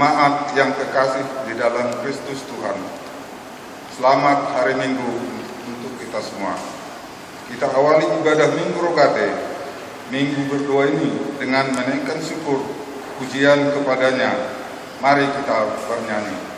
Jemaat yang terkasih di dalam Kristus Tuhan, selamat hari Minggu untuk kita semua. Kita awali ibadah Minggu Rogate, Minggu berdoa ini dengan menaikkan syukur, pujian kepadanya. Mari kita bernyanyi.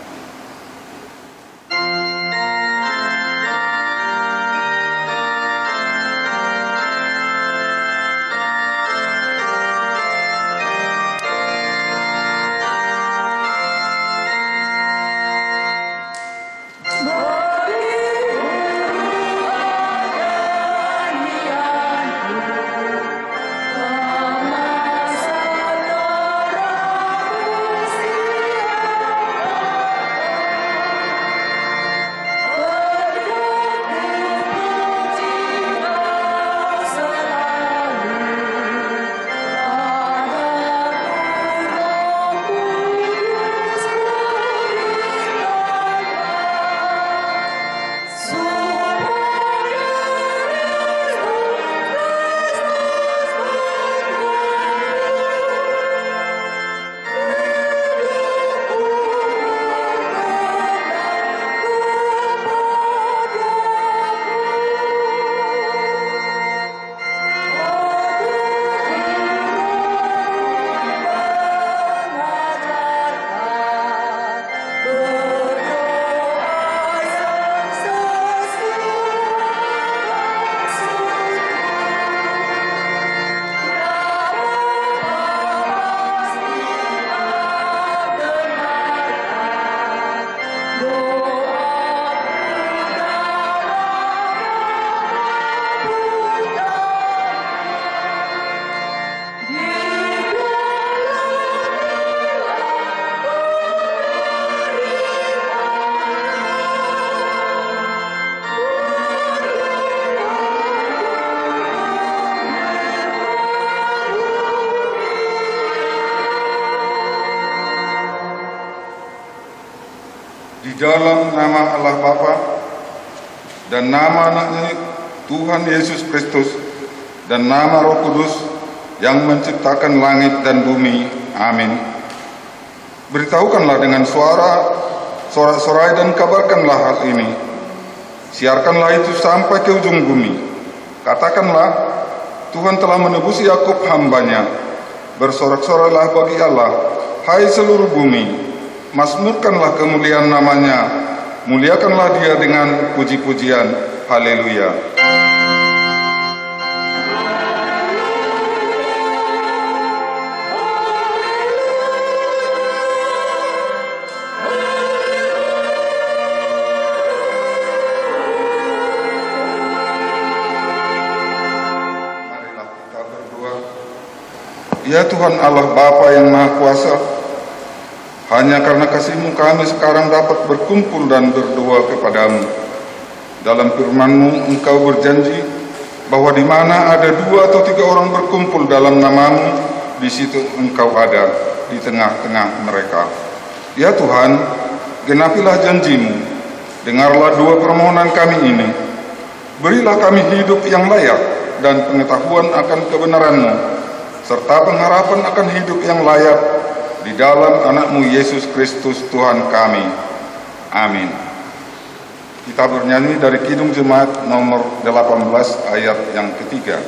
Di dalam nama Allah Bapa dan nama anaknya Tuhan Yesus Kristus dan nama Roh Kudus yang menciptakan langit dan bumi. Amin. Beritahukanlah dengan sorak-sorai dan kabarkanlah hal ini. Siarkanlah itu sampai ke ujung bumi. Katakanlah, Tuhan telah menebus Yakub hambanya. Bersorak-sorailah bagi Allah, hai seluruh bumi. Mazmurkanlah kemuliaan namanya, muliakanlah dia dengan puji-pujian. Haleluya. Marilah kita berdoa. Ya Tuhan Allah Bapa yang Maha Kuasa, hanya karena kasih-Mu kami sekarang dapat berkumpul dan berdoa kepadamu. Dalam firman-Mu Engkau berjanji bahwa di mana ada 2 atau 3 orang berkumpul dalam nama-Mu, di situ Engkau ada di tengah-tengah mereka. Ya Tuhan, genapilah janji-Mu. Dengarlah doa permohonan kami ini. Berilah kami hidup yang layak dan pengetahuan akan kebenaran-Mu, serta pengharapan akan hidup yang layak di dalam anak-Mu Yesus Kristus Tuhan kami. Amin. Kita bernyanyi dari Kidung Jemaat nomor 18 ayat yang ketiga.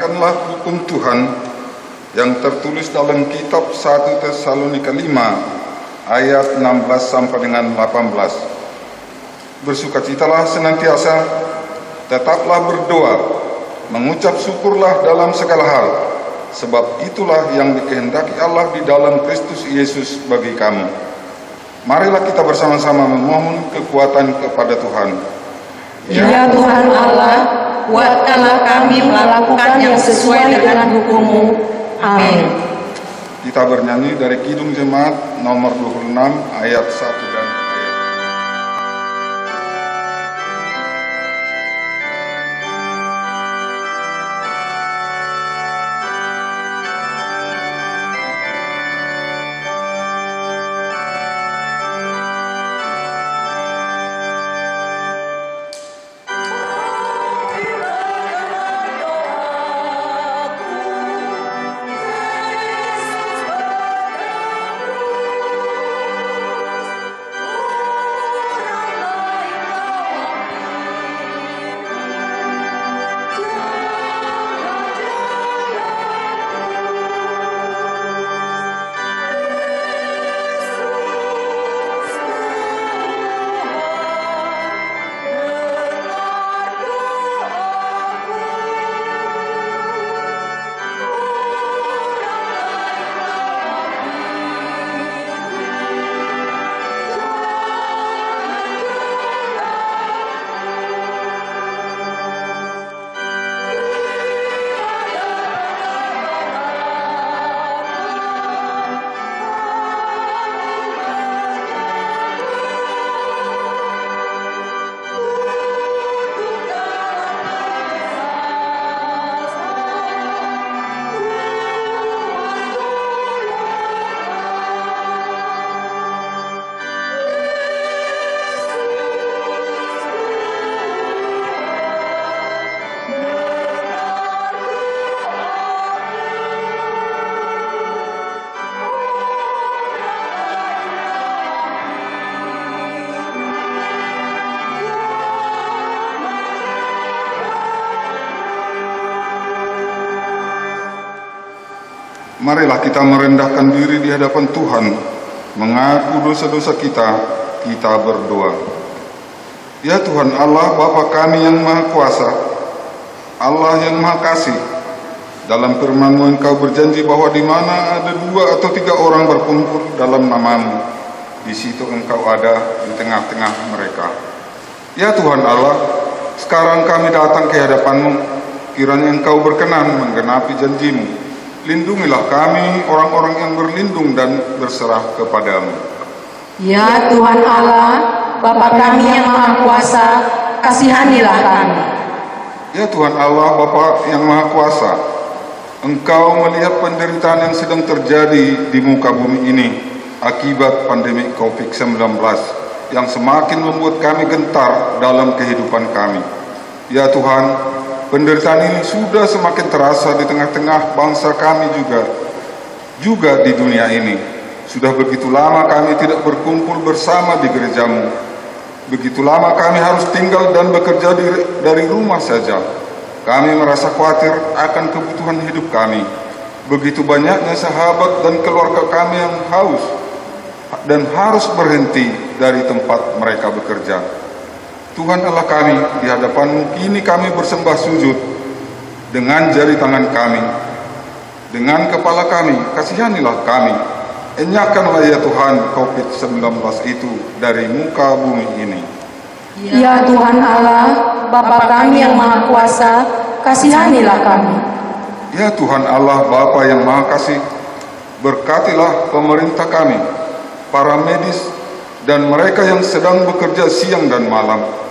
renungkanlah hukum Tuhan yang tertulis dalam kitab 1 Tesalonika 5 ayat 16 sampai dengan 18. Bersukacitalah senantiasa, tetaplah berdoa, mengucap syukurlah dalam segala hal, sebab itulah yang dikehendaki Allah di dalam Kristus Yesus bagi kamu. Marilah kita bersama-sama memohon kekuatan kepada Tuhan. Ya Tuhan Allah, kuatkanlah kami melakukan yang sesuai dengan hukum-Mu. Amin. Kita bernyanyi dari Kidung Jemaat nomor 26 ayat 1 dan ayat. Marilah kita merendahkan diri di hadapan Tuhan, mengaku dosa-dosa kita, kita berdoa. Ya Tuhan Allah, Bapa kami yang Maha Kuasa, Allah yang Maha Kasih, dalam firman-Mu Engkau berjanji bahwa di mana ada 2 atau 3 orang berkumpul dalam nama-Mu, di situ Engkau ada di tengah-tengah mereka. Ya Tuhan Allah, sekarang kami datang ke hadapan-Mu, kiranya Engkau berkenan menggenapi janji-Mu. Lindungilah kami, orang-orang yang berlindung dan berserah kepadamu. Ya Tuhan Allah, Bapa kami yang Maha Kuasa, kasihanilah kami. Ya Tuhan Allah, Bapa yang Maha Kuasa, Engkau melihat penderitaan yang sedang terjadi di muka bumi ini akibat pandemi COVID-19 yang semakin membuat kami gentar dalam kehidupan kami. Ya Tuhan, penderitaan ini sudah semakin terasa di tengah-tengah bangsa kami juga di dunia ini. Sudah begitu lama kami tidak berkumpul bersama di gereja-Mu. Begitu lama kami harus tinggal dan bekerja dari rumah saja. Kami merasa khawatir akan kebutuhan hidup kami. Begitu banyaknya sahabat dan keluarga kami yang haus dan harus berhenti dari tempat mereka bekerja. Tuhan Allah kami, di hadapan-Mu kini kami bersembah sujud dengan jari tangan kami, dengan kepala kami, kasihanilah kami. Enyahkanlah ya Tuhan COVID-19 itu dari muka bumi ini. Ya Tuhan Allah, Bapa kami yang Maha Kuasa, kasihanilah kami. Ya Tuhan Allah, Bapa yang Maha Kasih, berkatilah pemerintah kami, para medis, dan mereka yang sedang bekerja siang dan malam.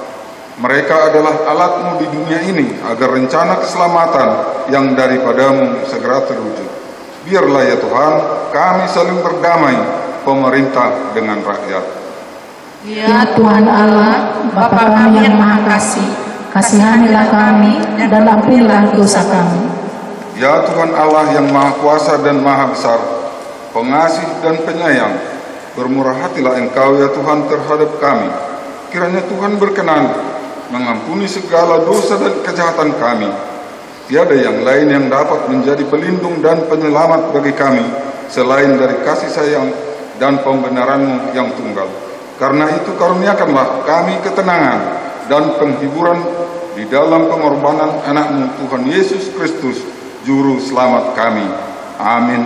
Mereka adalah alat-Mu di dunia ini agar rencana keselamatan yang daripada-Mu segera terwujud. Biarlah ya Tuhan, kami saling berdamai, pemerintah dengan rakyat. Ya Tuhan Allah, Bapa kami yang Maha Kasih, kasihanilah kami dan ampunilah dosa kami. Ya Tuhan Allah yang Maha Kuasa dan Maha Besar, pengasih dan penyayang, bermurah hatilah Engkau ya Tuhan terhadap kami. Kiranya Tuhan berkenan mengampuni segala dosa dan kejahatan kami, Tiada yang lain yang dapat menjadi pelindung dan penyelamat bagi kami selain dari kasih sayang dan pembenaran-Mu yang tunggal. Karena itu karuniakanlah kami ketenangan dan penghiburan di dalam pengorbanan anak-Mu Tuhan Yesus Kristus, Juru Selamat kami. Amin.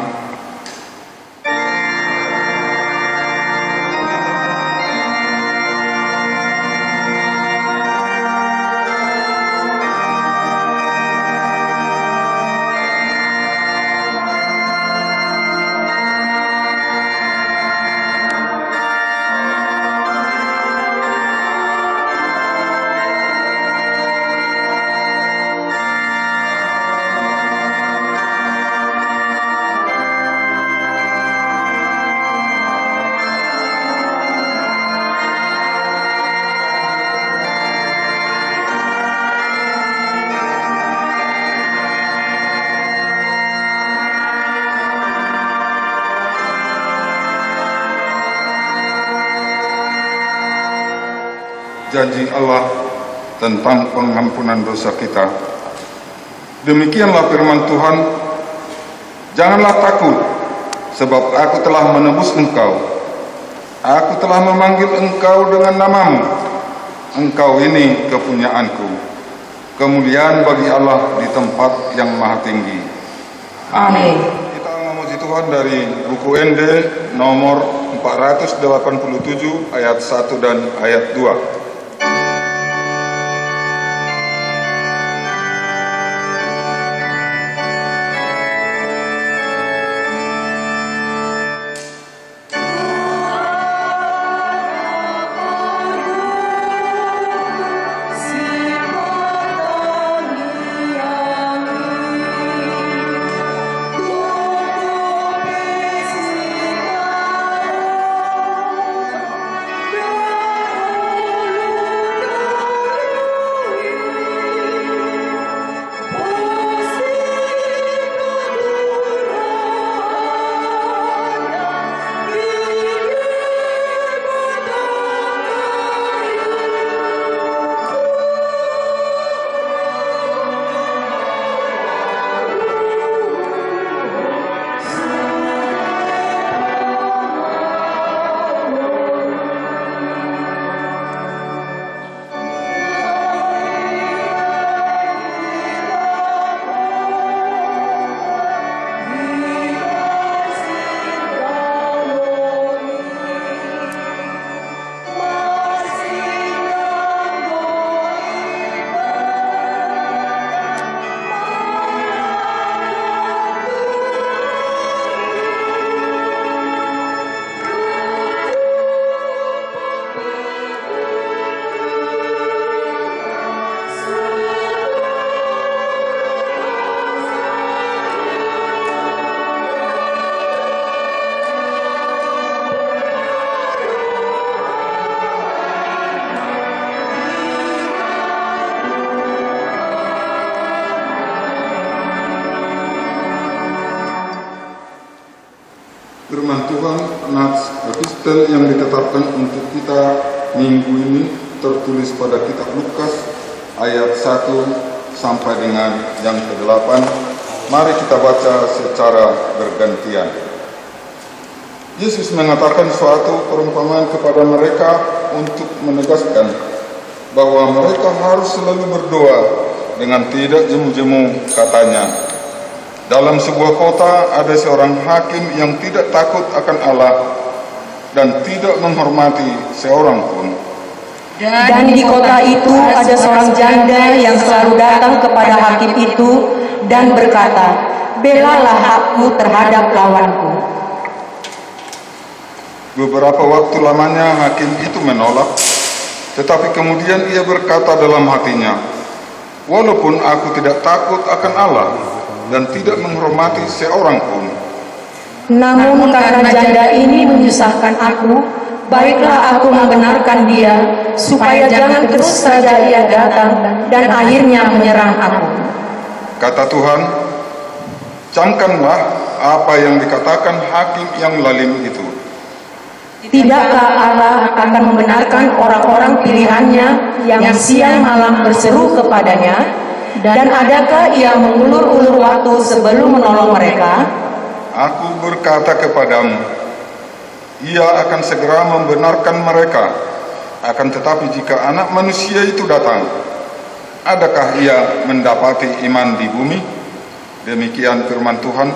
Janji Allah tentang pengampunan dosa kita. Demikianlah firman Tuhan, janganlah takut, sebab aku telah menebus engkau. Aku telah memanggil engkau dengan namamu. Engkau ini kepunyaanku. Kemuliaan bagi Allah di tempat yang maha tinggi. Amin. Kita memuji Tuhan dari buku ND nomor 487 ayat 1 dan ayat 2. Firman Tuhan, nats epistel yang ditetapkan untuk kita minggu ini tertulis pada kitab Lukas ayat 1 sampai dengan yang ke-8. Mari kita baca secara bergantian. Yesus mengatakan suatu perumpamaan kepada mereka untuk menegaskan bahwa mereka harus selalu berdoa dengan tidak jemu-jemu, katanya. Dalam sebuah kota ada seorang hakim yang tidak takut akan Allah dan tidak menghormati seorang pun. Dan di kota itu ada seorang janda yang selalu datang kepada hakim itu dan berkata, "Belalah hakku terhadap lawanku." Beberapa waktu lamanya hakim itu menolak, tetapi kemudian ia berkata dalam hatinya, "Walaupun aku tidak takut akan Allah dan tidak menghormati seorang pun, namun karena janda ini menyusahkan aku, baiklah aku membenarkan dia, supaya jangan terus saja ia datang dan akhirnya menyerang aku." Kata Tuhan, camkanlah apa yang dikatakan hakim yang lalim itu. Tidakkah Allah akan membenarkan orang-orang pilihannya yang siang malam berseru kepadanya? Dan adakah ia mengulur-ulur waktu sebelum menolong mereka? Aku berkata kepadamu, ia akan segera membenarkan mereka. Akan tetapi jika Anak Manusia itu datang, adakah ia mendapati iman di bumi? Demikian firman Tuhan.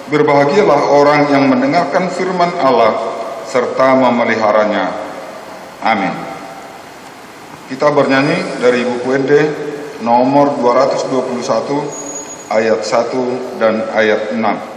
Berbahagialah orang yang mendengarkan firman Allah serta memeliharanya. Amin. Kita bernyanyi dari buku ND nomor 221 ayat 1 dan ayat 6.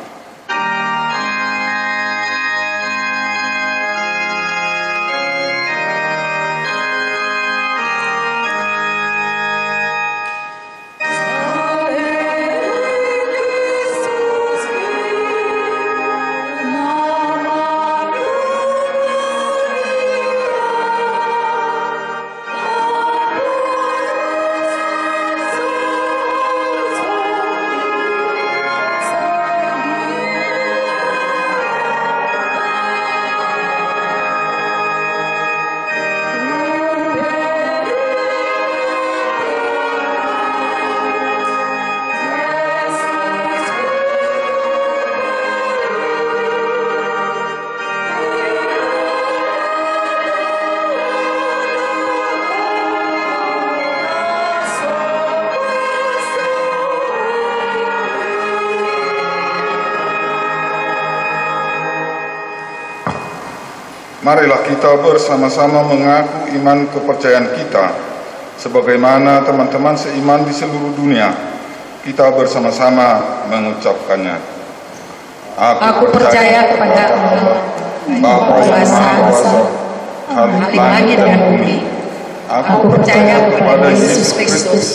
Marilah kita bersama-sama mengaku iman kepercayaan kita, sebagaimana teman-teman seiman di seluruh dunia. Kita bersama-sama mengucapkannya. Aku percaya kepada Allah, Bapa yang Maha Kuasa, Khalik langit dan bumi. Aku percaya kepada Yesus Kristus,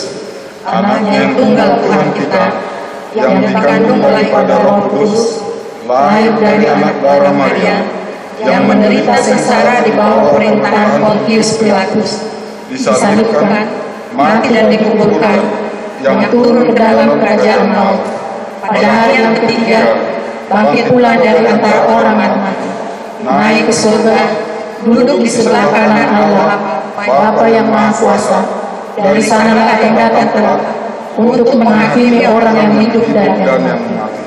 Anaknya yang tunggal Tuhan kita, yang dikandung oleh pada Roh Kudus, lahir dari anak darah Maria, yang menderita sengsara di bawah pemerintahan Pontius Pilatus, disalibkan, mati dan dikuburkan, yang turun ke dalam kerajaan maut, pada hari yang ketiga bangkit pula dari antara orang yang mati, naik ke surga, duduk di sebelah kanan Allah, Bapa yang Maha Kuasa. Dari sanalah akan datang kelak untuk menghakimi orang yang hidup dan yang mati.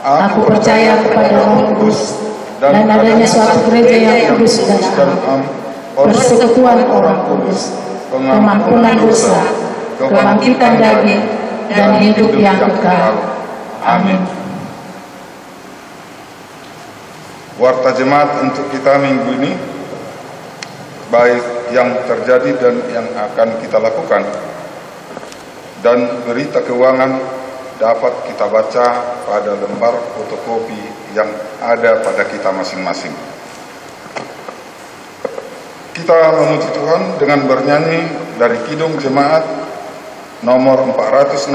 Aku percaya kepada Roh Kudus, dan adanya suatu gereja yang kudus dan am, persekutuan orang kudus, pengampunan dosa, kebangkitan daging, dan hidup yang kekal. Amin. Warta jemaat untuk kita minggu ini, baik yang terjadi dan yang akan kita lakukan, dan berita keuangan dapat kita baca pada lembar fotokopi yang ada pada kita masing-masing. Kita memuji Tuhan dengan bernyanyi dari Kidung Jemaat nomor 460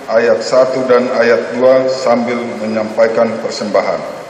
ayat 1 dan ayat 2 sambil menyampaikan persembahan.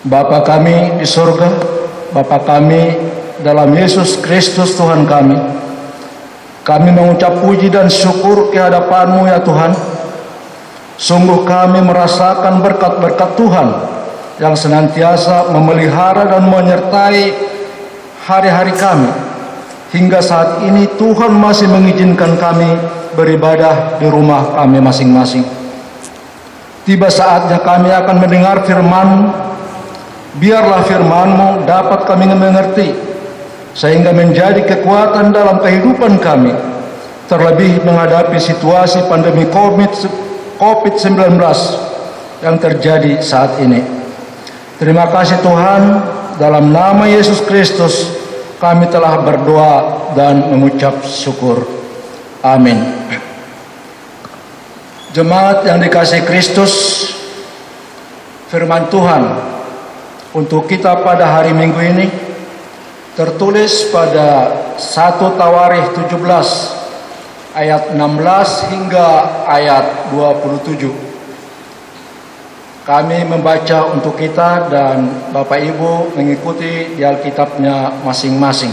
Bapa kami di surga, Bapa kami dalam Yesus Kristus Tuhan kami mengucap puji dan syukur ke hadapan-Mu ya Tuhan. Sungguh kami merasakan berkat-berkat Tuhan yang senantiasa memelihara dan menyertai hari-hari kami. Hingga saat ini Tuhan masih mengizinkan kami beribadah di rumah kami masing-masing. Tiba saatnya kami akan mendengar firman-Mu. Biarlah firman-Mu dapat kami mengerti, sehingga menjadi kekuatan dalam kehidupan kami, terlebih menghadapi situasi pandemi COVID-19 yang terjadi saat ini. Terima kasih Tuhan, dalam nama Yesus Kristus kami telah berdoa dan mengucap syukur. Amin. Jemaat yang dikasihi Kristus, firman Tuhan untuk kita pada hari Minggu ini tertulis pada 1 Tawarikh 17 ayat 16 hingga ayat 27. Kami membaca untuk kita dan Bapak Ibu mengikuti di Alkitabnya masing-masing.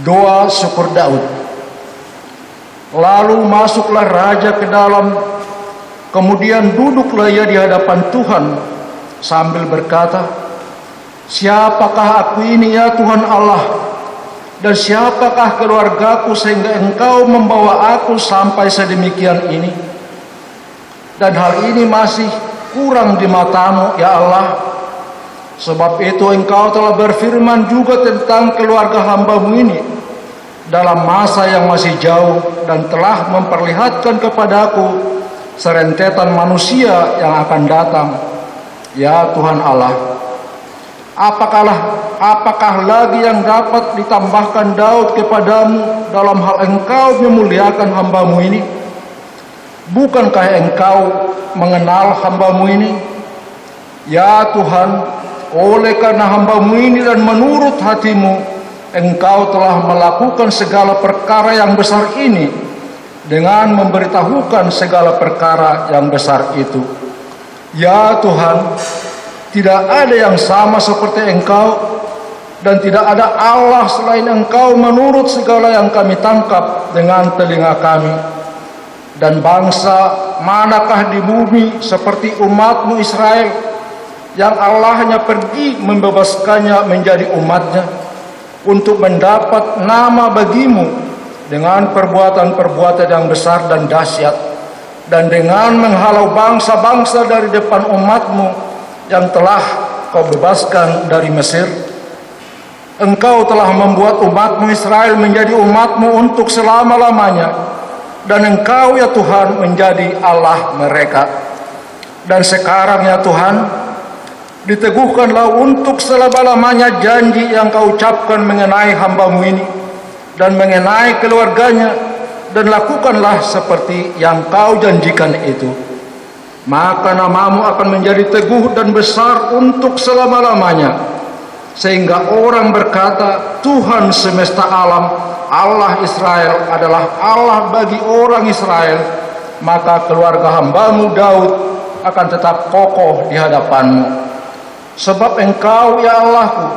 Doa syukur Daud. Lalu masuklah raja ke dalam, kemudian duduklah ia di hadapan Tuhan sambil berkata, "Siapakah aku ini ya Tuhan Allah, dan siapakah keluargaku sehingga Engkau membawa aku sampai sedemikian ini? Dan hal ini masih kurang di mata-Mu ya Allah. Sebab itu Engkau telah berfirman juga tentang keluarga hamba-Mu ini dalam masa yang masih jauh, dan telah memperlihatkan kepadaku serentetan manusia yang akan datang. Ya Tuhan Allah, apakah lagi yang dapat ditambahkan Daud kepadamu dalam hal Engkau memuliakan hamba-Mu ini? Bukankah Engkau mengenal hamba-Mu ini? Ya Tuhan, oleh karena hamba-Mu ini dan menurut hati-Mu, Engkau telah melakukan segala perkara yang besar ini dengan memberitahukan segala perkara yang besar itu. Ya Tuhan, tidak ada yang sama seperti Engkau, dan tidak ada Allah selain Engkau menurut segala yang kami tangkap dengan telinga kami. Dan bangsa manakah di bumi seperti umat-Mu Israel, yang Allahnya pergi membebaskannya menjadi umatnya, untuk mendapat nama bagi-Mu dengan perbuatan-perbuatan yang besar dan dahsyat, dan dengan menghalau bangsa-bangsa dari depan umat-Mu yang telah Kau bebaskan dari Mesir. Engkau telah membuat umat-Mu Israel menjadi umat-Mu untuk selama-lamanya, dan Engkau ya Tuhan menjadi Allah mereka. Dan sekarang ya Tuhan, diteguhkanlah untuk selama-lamanya janji yang Kau ucapkan mengenai hamba-Mu ini dan mengenai keluarganya, dan lakukanlah seperti yang Kau janjikan itu. Maka nama-Mu akan menjadi teguh dan besar untuk selama-lamanya, sehingga orang berkata, Tuhan semesta alam, Allah Israel adalah Allah bagi orang Israel. Maka keluarga hamba-Mu Daud akan tetap kokoh di hadapan-Mu. Sebab Engkau ya Allahku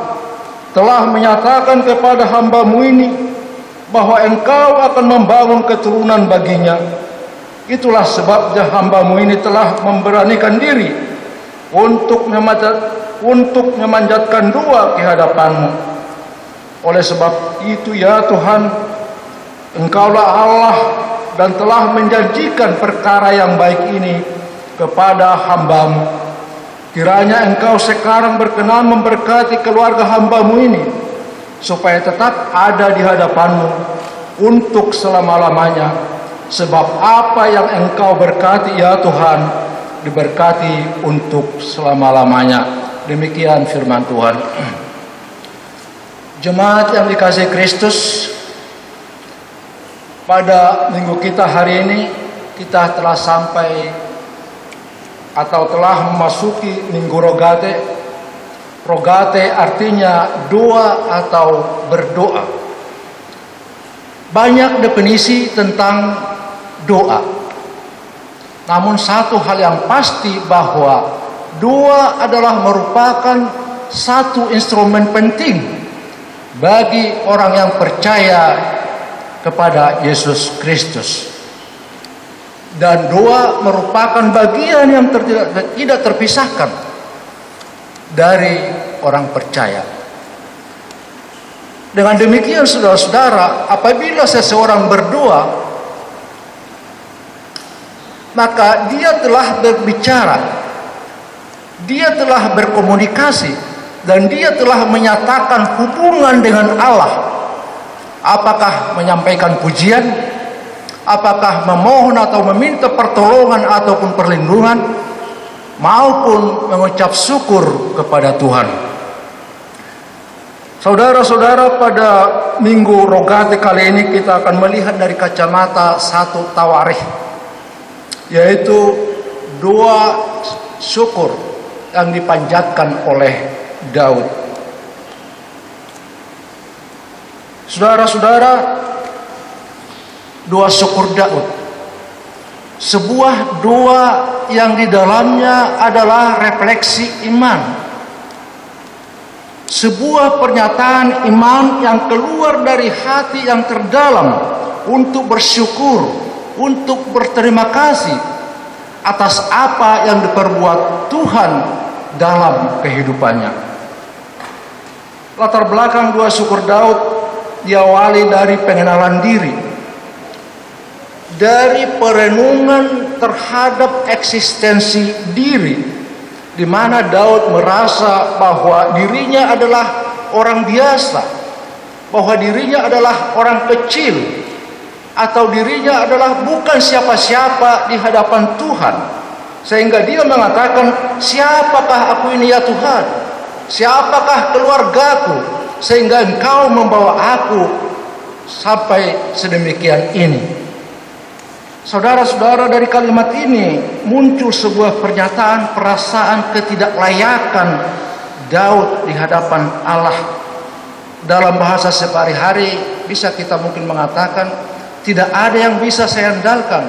telah menyatakan kepada hamba-Mu ini bahwa Engkau akan membangun keturunan baginya. Itulah sebabnya hamba-Mu ini telah memberanikan diri untuk memanjatkan doa ke hadapan-Mu. Oleh sebab itu ya Tuhan, Engkaulah Allah dan telah menjanjikan perkara yang baik ini kepada hamba-Mu. Kiranya Engkau sekarang berkenan memberkati keluarga hamba-Mu ini, supaya tetap ada di hadapan-Mu untuk selama-lamanya. Sebab apa yang Engkau berkati ya Tuhan, diberkati untuk selama-lamanya. Demikian firman Tuhan. Jemaat yang dikasihi Kristus, pada minggu kita hari ini kita telah sampai atau telah memasuki Minggu Rogate. Rogate artinya doa atau berdoa. Banyak definisi tentang doa. Namun satu hal yang pasti bahwa doa adalah merupakan satu instrumen penting bagi orang yang percaya kepada Yesus Kristus. Dan doa merupakan bagian yang tidak terpisahkan dari orang percaya. Dengan demikian saudara-saudara, apabila seseorang berdoa, maka dia telah berbicara, dia telah berkomunikasi, dan dia telah menyatakan hubungan dengan Allah. Apakah menyampaikan pujian, apakah memohon atau meminta pertolongan ataupun perlindungan, maupun mengucap syukur kepada Tuhan. Saudara-saudara, pada Minggu Rogate kali ini kita akan melihat dari kacamata satu tawarikh, yaitu doa syukur yang dipanjatkan oleh Daud. Saudara-saudara, doa syukur Daud, sebuah doa yang di dalamnya adalah refleksi iman, sebuah pernyataan iman yang keluar dari hati yang terdalam untuk bersyukur, untuk berterima kasih atas apa yang diperbuat Tuhan dalam kehidupannya. Latar belakang doa syukur Daud diawali dari pengenalan diri, dari perenungan terhadap eksistensi diri, di mana Daud merasa bahwa dirinya adalah orang biasa, bahwa dirinya adalah orang kecil, atau dirinya adalah bukan siapa-siapa di hadapan Tuhan, sehingga dia mengatakan, siapakah aku ini ya Tuhan, siapakah keluargaku, sehingga Engkau membawa aku sampai sedemikian ini. Saudara-saudara, dari kalimat ini muncul sebuah pernyataan perasaan ketidaklayakan Daud di hadapan Allah. Dalam bahasa sehari-hari bisa kita mungkin mengatakan, tidak ada yang bisa saya andalkan,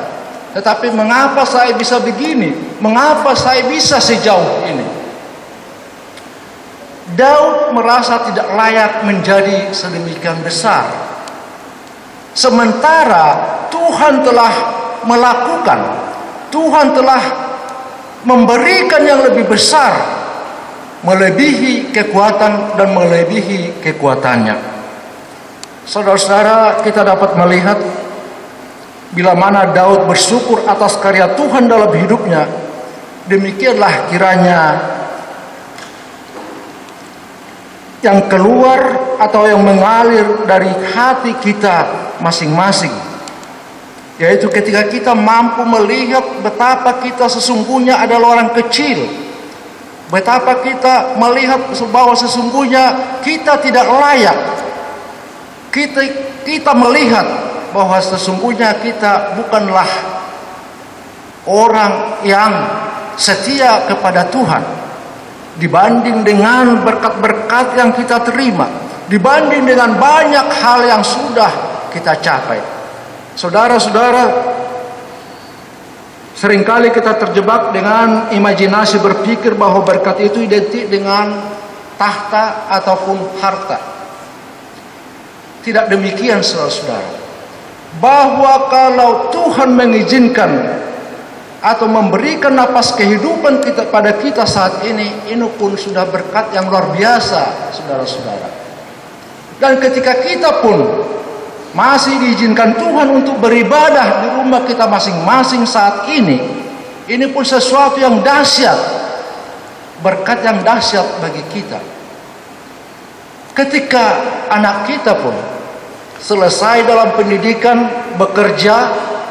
tetapi mengapa saya bisa begini, mengapa saya bisa sejauh ini. Daud merasa tidak layak menjadi sedemikian besar, sementara Tuhan telah melakukan, Tuhan telah memberikan yang lebih besar, melebihi kekuatan dan melebihi kekuatannya. Saudara-saudara, kita dapat melihat bila mana Daud bersyukur atas karya Tuhan dalam hidupnya, demikianlah kiranya yang keluar atau yang mengalir dari hati kita masing-masing, yaitu ketika kita mampu melihat betapa kita sesungguhnya adalah orang kecil, betapa kita melihat bahwa sesungguhnya kita tidak layak, kita melihat bahwa sesungguhnya kita bukanlah orang yang setia kepada Tuhan, dibanding dengan berkat-berkat yang kita terima, dibanding dengan banyak hal yang sudah kita capai. Saudara-saudara, seringkali kita terjebak dengan imajinasi berpikir bahwa berkat itu identik dengan tahta ataupun harta. Tidak demikian, saudara-saudara. Bahwa kalau Tuhan mengizinkan atau memberikan napas kehidupan pada kita saat ini pun sudah berkat yang luar biasa, saudara-saudara. Dan ketika kita pun masih diizinkan Tuhan untuk beribadah di rumah kita masing-masing saat ini pun sesuatu yang dahsyat, berkat yang dahsyat bagi kita. Ketika anak kita pun selesai dalam pendidikan, bekerja,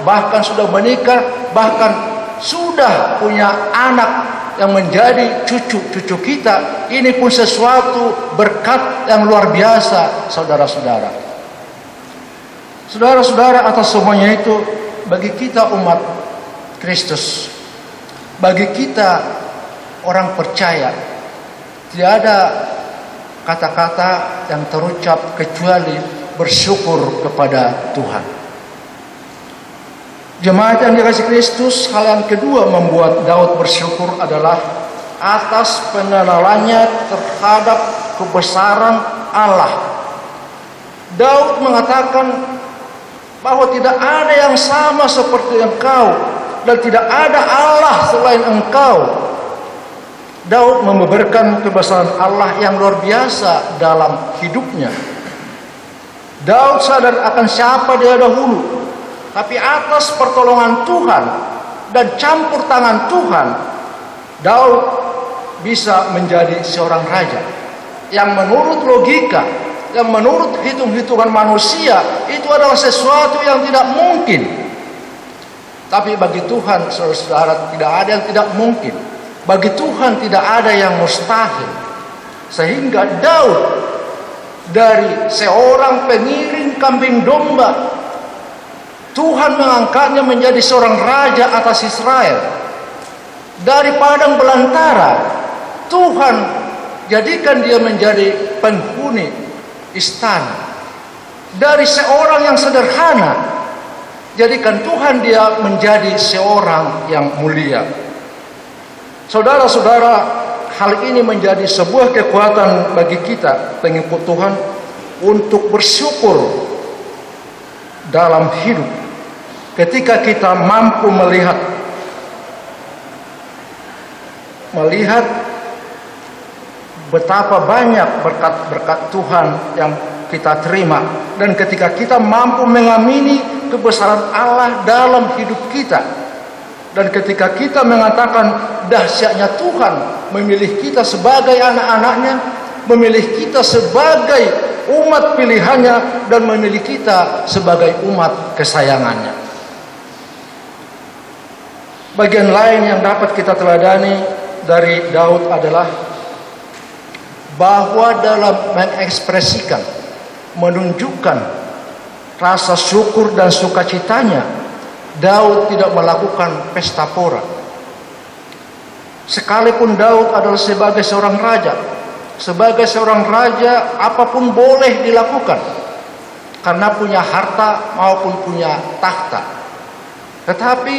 bahkan sudah menikah, bahkan sudah punya anak yang menjadi cucu-cucu kita, ini pun sesuatu berkat yang luar biasa, saudara-saudara. Saudara-saudara, atas semuanya itu, bagi kita umat Kristus, bagi kita orang percaya, tidak ada kata-kata yang terucap kecuali bersyukur kepada Tuhan. Jemaat yang dikasihi Kristus, hal yang kedua membuat Daud bersyukur adalah atas pengenalannya terhadap kebesaran Allah. Daud mengatakan bahwa tidak ada yang sama seperti engkau dan tidak ada Allah selain engkau. Daud membeberkan kebesaran Allah yang luar biasa dalam hidupnya. Daud sadar akan siapa dia dahulu, tapi atas pertolongan Tuhan dan campur tangan Tuhan, Daud bisa menjadi seorang raja yang menurut logika, yang menurut hitung-hitungan manusia itu adalah sesuatu yang tidak mungkin. Tapi bagi Tuhan, saudara-saudara, tidak ada yang tidak mungkin. Bagi Tuhan tidak ada yang mustahil. Sehingga Daud dari seorang pengiring kambing domba, Tuhan mengangkatnya menjadi seorang raja atas Israel. Dari padang belantara, Tuhan jadikan dia menjadi penghuni istana. Dari seorang yang sederhana, jadikan Tuhan dia menjadi seorang yang mulia. Saudara-saudara, hal ini menjadi sebuah kekuatan bagi kita pengikut Tuhan untuk bersyukur dalam hidup. Ketika kita mampu melihat betapa banyak berkat-berkat Tuhan yang kita terima, dan ketika kita mampu mengamini kebesaran Allah dalam hidup kita, dan ketika kita mengatakan dahsyatnya Tuhan memilih kita sebagai anak-anaknya, memilih kita sebagai umat pilihannya, dan memilih kita sebagai umat kesayangannya. Bagian lain yang dapat kita teladani dari Daud adalah bahwa dalam mengekspresikan, menunjukkan rasa syukur dan sukacitanya, Daud tidak melakukan pesta pora. Sekalipun Daud adalah sebagai seorang raja, apapun boleh dilakukan karena punya harta maupun punya tahta. Tetapi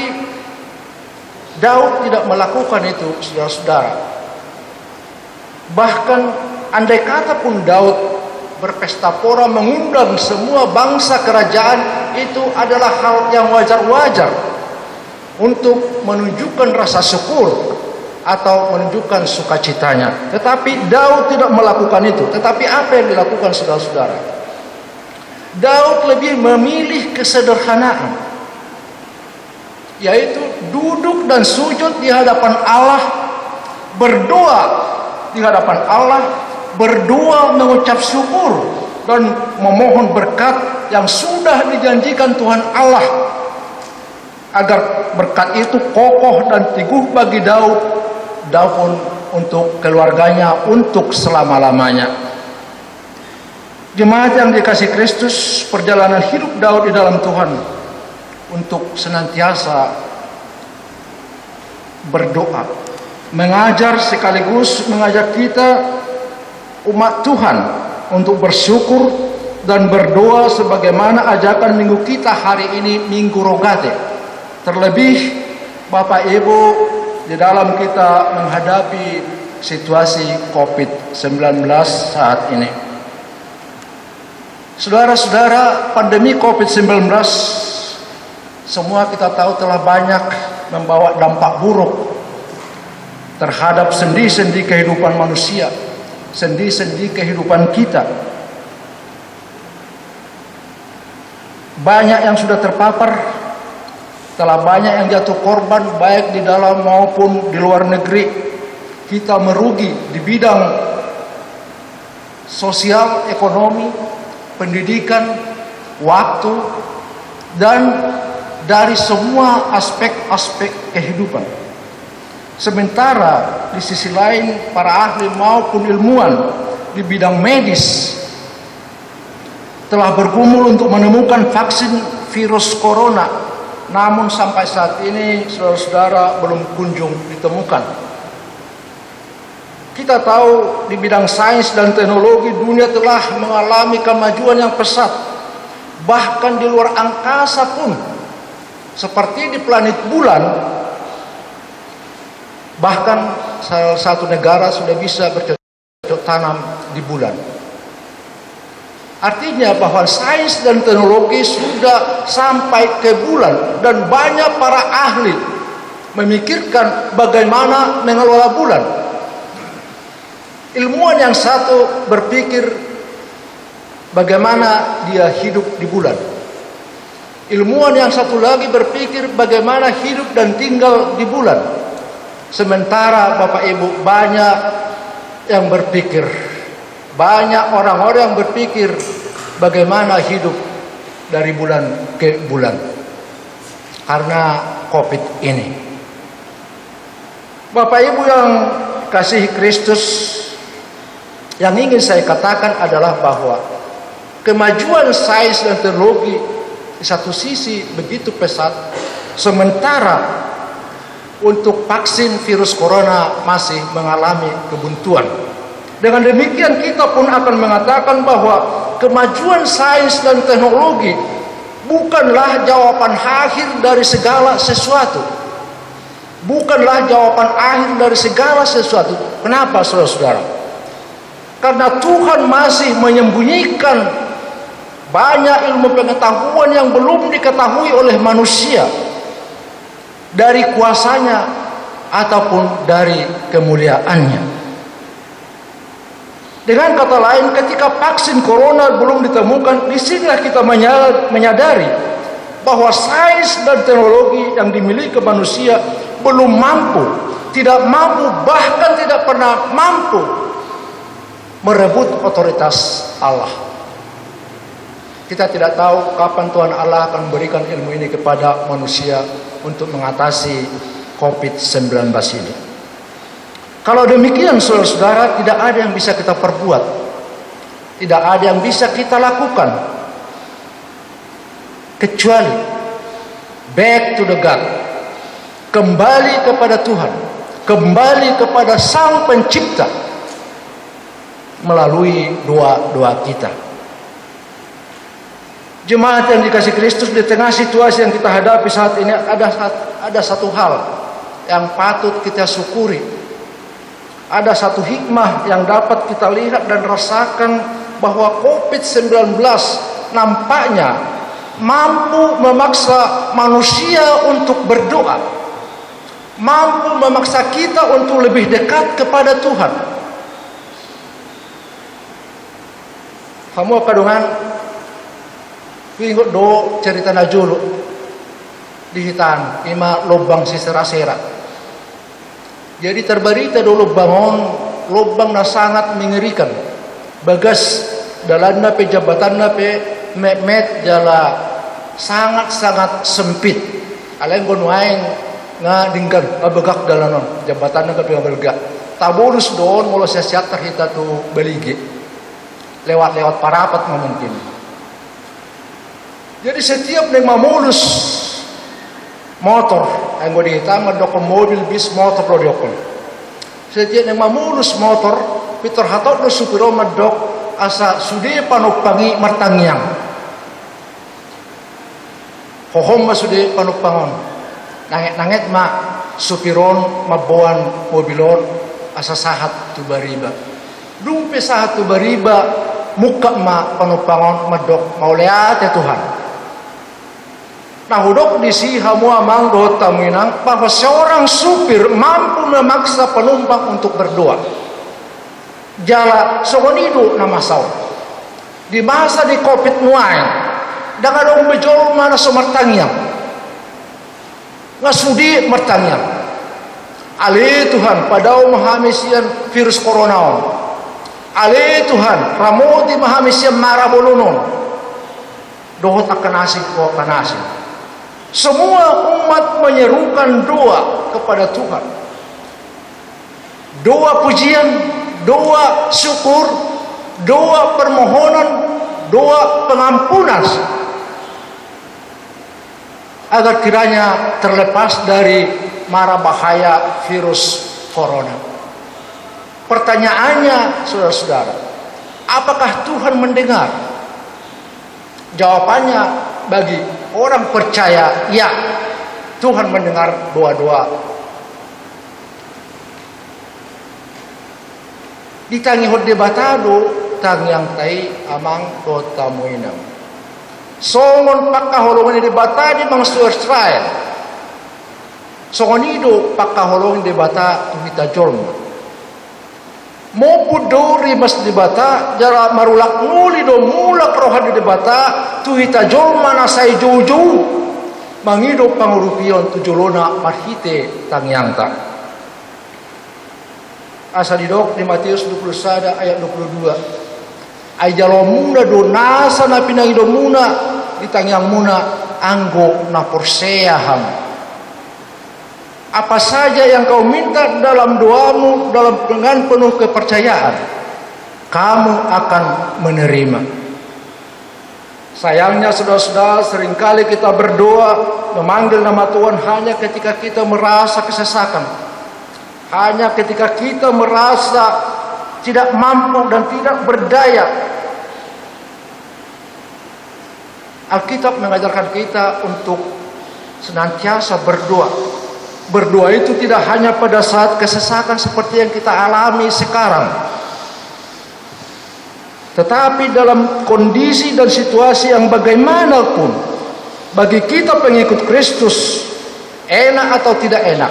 Daud tidak melakukan itu, saudara-saudara. Bahkan andai kata pun Daud berpesta pora mengundang semua bangsa kerajaan, itu adalah hal yang wajar-wajar untuk menunjukkan rasa syukur atau menunjukkan sukacitanya. Tetapi Daud tidak melakukan itu. Tetapi apa yang dilakukan, saudara-saudara? Daud lebih memilih kesederhanaan, yaitu duduk dan sujud di hadapan Allah, berdoa di hadapan Allah, berdoa mengucap syukur dan memohon berkat yang sudah dijanjikan Tuhan Allah, agar berkat itu kokoh dan teguh bagi Daud pun untuk keluarganya, untuk selama-lamanya. Jemaat yang dikasihi Kristus, perjalanan hidup Daud di dalam Tuhan untuk senantiasa berdoa, mengajar sekaligus mengajak kita umat Tuhan untuk bersyukur dan berdoa sebagaimana ajakan minggu kita hari ini, Minggu Rogate. Terlebih Bapak Ibu, di dalam kita menghadapi situasi COVID-19 saat ini. Saudara-saudara, pandemi COVID-19 semua kita tahu telah banyak membawa dampak buruk terhadap sendi-sendi kehidupan manusia, sendi-sendi kehidupan kita. Banyak yang sudah terpapar, telah banyak yang jatuh korban baik di dalam maupun di luar negeri. Kita merugi di bidang sosial, ekonomi, pendidikan, waktu, dan dari semua aspek-aspek kehidupan. Sementara di sisi lain para ahli maupun ilmuwan di bidang medis telah bergumul untuk menemukan vaksin virus corona. Namun sampai saat ini, saudara-saudara, belum kunjung ditemukan. Kita tahu di bidang sains dan teknologi dunia telah mengalami kemajuan yang pesat. Bahkan di luar angkasa pun, seperti di planet bulan, bahkan salah satu negara sudah bisa bercocok tanam di bulan. Artinya bahwa sains dan teknologi sudah sampai ke bulan dan banyak para ahli memikirkan bagaimana mengelola bulan. Ilmuwan yang satu berpikir bagaimana dia hidup di bulan. Ilmuwan yang satu lagi berpikir bagaimana hidup dan tinggal di bulan. Sementara Bapak Ibu banyak yang berpikir, banyak orang-orang yang berpikir bagaimana hidup dari bulan ke bulan karena COVID ini. Bapak Ibu yang kasih Kristus, yang ingin saya katakan adalah bahwa kemajuan sains dan teknologi di satu sisi begitu pesat, sementara untuk vaksin virus corona masih mengalami kebuntuan. Dengan demikian kita pun akan mengatakan bahwa kemajuan sains dan teknologi bukanlah jawaban akhir dari segala sesuatu. Bukanlah jawaban akhir dari segala sesuatu. Kenapa saudara-saudara? Karena Tuhan masih menyembunyikan banyak ilmu pengetahuan yang belum diketahui oleh manusia dari kuasanya ataupun dari kemuliaannya. Dengan kata lain, ketika vaksin corona belum ditemukan, disinilah kita menyadari bahwa sains dan teknologi yang dimiliki manusia belum mampu, tidak mampu, bahkan tidak pernah mampu merebut otoritas Allah. Kita tidak tahu kapan Tuhan Allah akan memberikan ilmu ini kepada manusia untuk mengatasi COVID-19 ini. Kalau demikian saudara-saudara, tidak ada yang bisa kita perbuat, tidak ada yang bisa kita lakukan kecuali back to the God, kembali kepada Tuhan, kembali kepada Sang Pencipta melalui doa-doa kita. Jemaat yang dikasih Kristus, di tengah situasi yang kita hadapi saat ini ada satu hal yang patut kita syukuri. Ada satu hikmah yang dapat kita lihat dan rasakan, bahwa COVID-19 nampaknya mampu memaksa manusia untuk berdoa, mampu memaksa kita untuk lebih dekat kepada Tuhan. Kamu kadungan ingat do cerita najulu di hitan ima lubang sisera-sera. Jadi terberita dulu lubang na sangat mengerikan. Bagas dalanna pe jabatanna pe met jala sangat-sangat sempit. Alain gonuaing nga dinggan abegak dalanon jabatanna pe abegak. Taburus doon mulo siat terhita tu beligi. Lewat parapat mungkin. Jadi setiap neng mamulus motor, yang gue dihitam mendokong mobil bis motor lo diokon. Setiap neng mamulus motor, Peter hatot lo supiro medok asa sudi panupangi martangyang. Hohom ma sudi panupangon. Nanget ma supiron mabuan mobilon asa sahat tu bariba. Dumpe sahat tu bariba muka ma panupangon medok mauleat ya Tuhan. Nah, hudok di si hamu amang doa taminang bahwa seorang supir mampu memaksa penumpang untuk berdoa. Jala sogonido na masaw. Di masa di COVID nuay, dengan dong bejol mana somartangyang. Ngasudi martangyang. Ali Tuhan padao mahamisian virus corona. Ali Tuhan ramoti mahamisian marabolunon. Dohot akan asik ko akan asik. Semua umat menyerukan doa kepada Tuhan. Doa pujian, doa syukur, doa permohonan, doa pengampunan, agar kiranya terlepas dari mara bahaya virus corona. Pertanyaannya, saudara-saudara, apakah Tuhan mendengar? Jawabannya bagi orang percaya, ya, Tuhan mendengar doa-doa. Ditangi hod debatado tangyang tai amang dota muinam. Songon pagkaholongan ni debata di mga Israel. Songon ido pagkaholongan debata tuhita jorma. Mo pudori mas debata jara marulak nguli do mulak rohan di debata tuhita jorma na say jojo. Mangido pangurupion tujulona marhite tangyang ta. Asa didok di Matius 21 ayat 22. Ay jalomuna do nasa na pinangido muna ditangyang muna anggo na porseaham. Apa saja yang kau minta dalam doamu dengan penuh kepercayaan, kamu akan menerima. Sayangnya saudara-saudara, seringkali kita berdoa memanggil nama Tuhan hanya ketika kita merasa kesesakan, hanya ketika kita merasa tidak mampu dan tidak berdaya. Alkitab mengajarkan kita untuk senantiasa berdoa. Berdoa itu tidak hanya pada saat kesesakan seperti yang kita alami sekarang, tetapi dalam kondisi dan situasi yang bagaimanapun, bagi kita pengikut Kristus, enak atau tidak enak,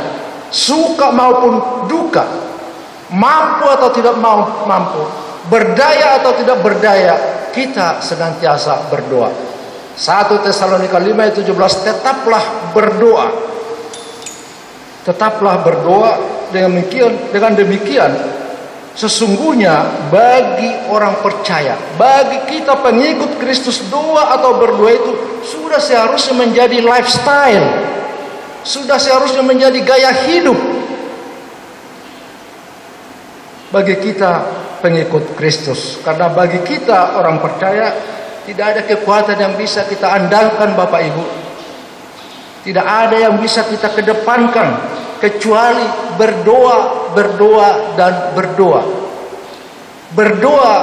suka maupun duka, mampu atau tidak mampu, berdaya atau tidak berdaya, kita senantiasa berdoa. 1 Tesalonika 5 ayat 17, tetaplah berdoa. Tetaplah berdoa. Dengan demikian sesungguhnya bagi orang percaya, bagi kita pengikut Kristus, doa atau berdoa itu sudah seharusnya menjadi lifestyle, sudah seharusnya menjadi gaya hidup bagi kita pengikut Kristus. Karena bagi kita orang percaya tidak ada kekuatan yang bisa kita andalkan, Bapak Ibu. Tidak ada yang bisa kita kedepankan kecuali berdoa, berdoa, dan berdoa. Berdoa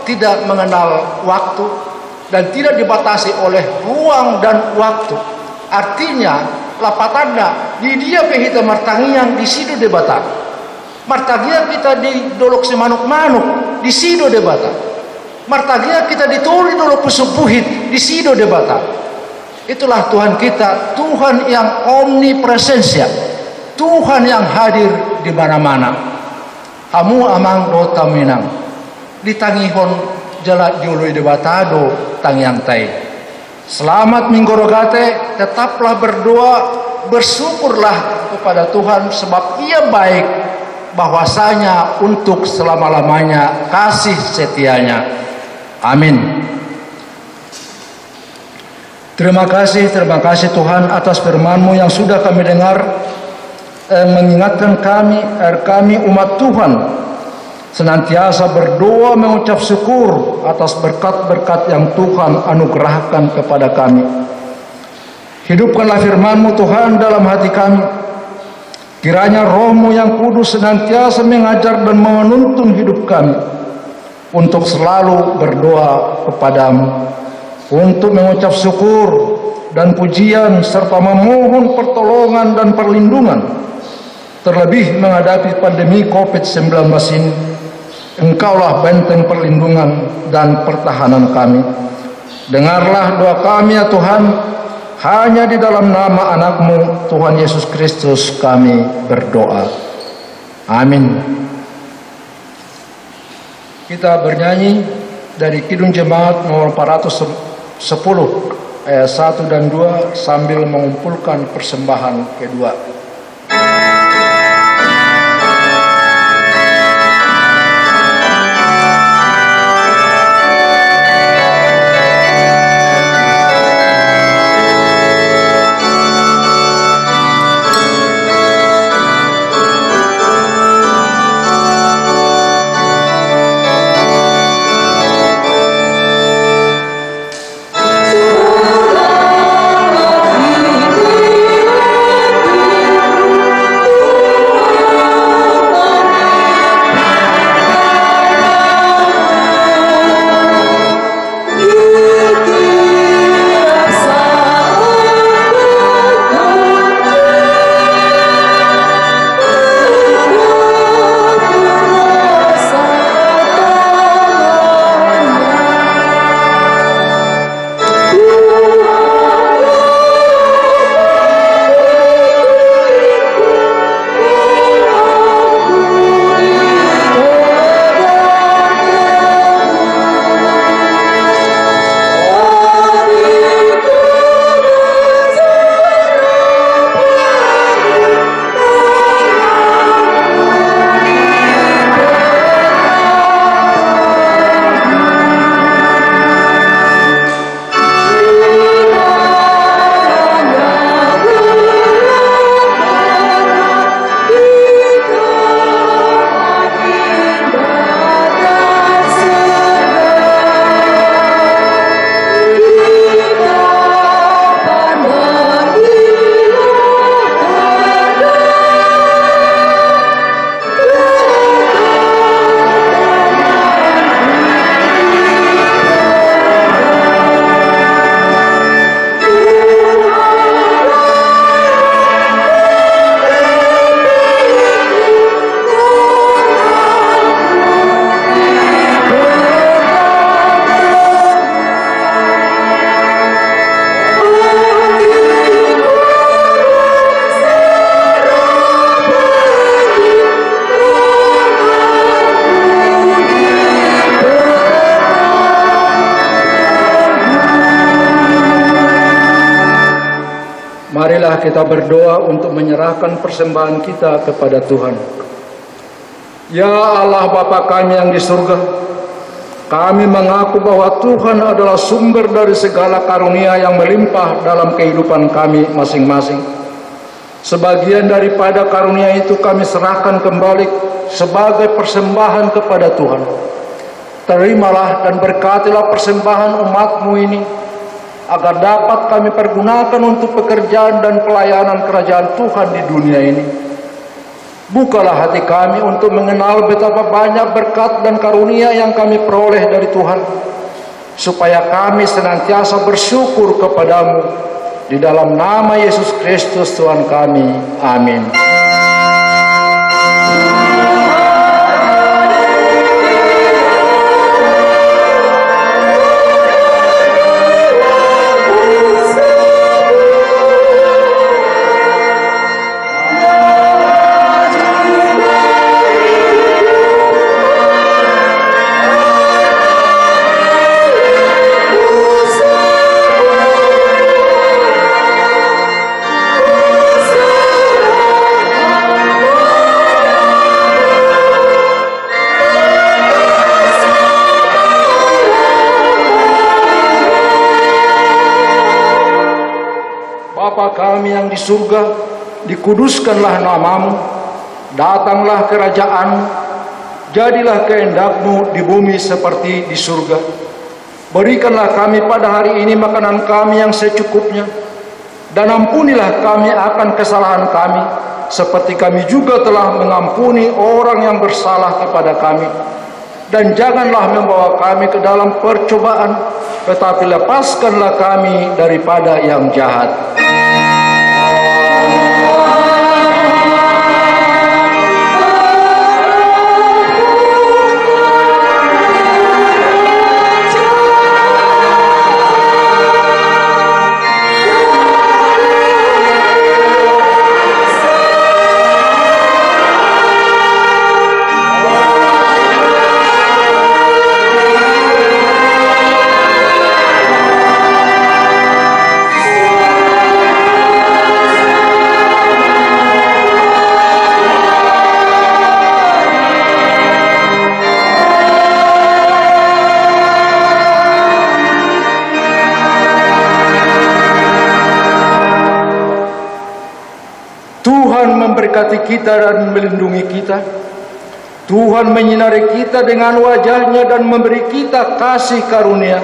tidak mengenal waktu dan tidak dibatasi oleh ruang dan waktu. Artinya, lapatanda di dia pehita martangiang di sido debata. Martagia kita di dolok semanuk-manuk di sido debata. Martagia kita ditoli dolok pusupuhit di sido debata. Itulah Tuhan kita, Tuhan yang omnipresensia, Tuhan yang hadir di mana-mana. Hamu amang dota minang, ditangihon jala jului debatado tangyang tai. Selamat minggorogate, tetaplah berdoa, bersyukurlah kepada Tuhan sebab Ia baik, bahwasanya untuk selama-lamanya kasih setianya. Amin. Terima kasih Tuhan atas firman-Mu yang sudah kami dengar, mengingatkan kami umat Tuhan senantiasa berdoa mengucap syukur atas berkat-berkat yang Tuhan anugerahkan kepada kami. Hidupkanlah firman-Mu Tuhan dalam hati kami. Kiranya Roh-Mu yang kudus senantiasa mengajar dan menuntun hidup kami untuk selalu berdoa kepadamu, untuk mengucap syukur dan pujian serta memohon pertolongan dan perlindungan, terlebih menghadapi pandemi COVID-19 ini. Engkaulah benteng perlindungan dan pertahanan kami. Dengarlah doa kami ya Tuhan, hanya di dalam nama anak-Mu Tuhan Yesus Kristus kami berdoa. Amin. Kita bernyanyi dari Kidung Jemaat nomor 410 ayat 1 dan 2 sambil mengumpulkan persembahan kedua. Marilah kita berdoa untuk menyerahkan persembahan kita kepada Tuhan. Ya Allah Bapa kami yang di surga, kami mengaku bahwa Tuhan adalah sumber dari segala karunia yang melimpah dalam kehidupan kami masing-masing. Sebagian daripada karunia itu kami serahkan kembali sebagai persembahan kepada Tuhan. Terimalah dan berkatilah persembahan umat-Mu ini, agar dapat kami pergunakan untuk pekerjaan dan pelayanan kerajaan Tuhan di dunia ini. Bukalah hati kami untuk mengenal betapa banyak berkat dan karunia yang kami peroleh dari Tuhan, supaya kami senantiasa bersyukur kepadamu. Di dalam nama Yesus Kristus Tuhan kami. Amin. Bapa kami yang di surga, dikuduskanlah nama-Mu, datanglah kerajaan-Mu, jadilah kehendak-Mu di bumi seperti di surga. Berikanlah kami pada hari ini makanan kami yang secukupnya, dan ampunilah kami akan kesalahan kami, seperti kami juga telah mengampuni orang yang bersalah kepada kami. Dan janganlah membawa kami ke dalam percobaan, tetapi lepaskanlah kami daripada yang jahat. Tuhan memberkati kita dan melindungi kita. Tuhan menyinari kita dengan wajah-Nya dan memberi kita kasih karunia.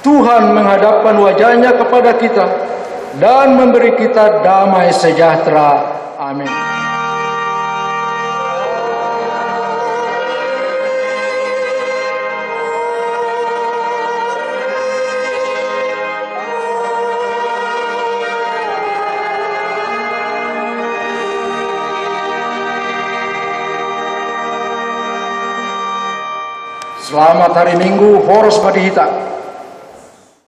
Tuhan menghadapkan wajah-Nya kepada kita dan memberi kita damai sejahtera. Amin. Selamat hari Minggu, Horos Madihita.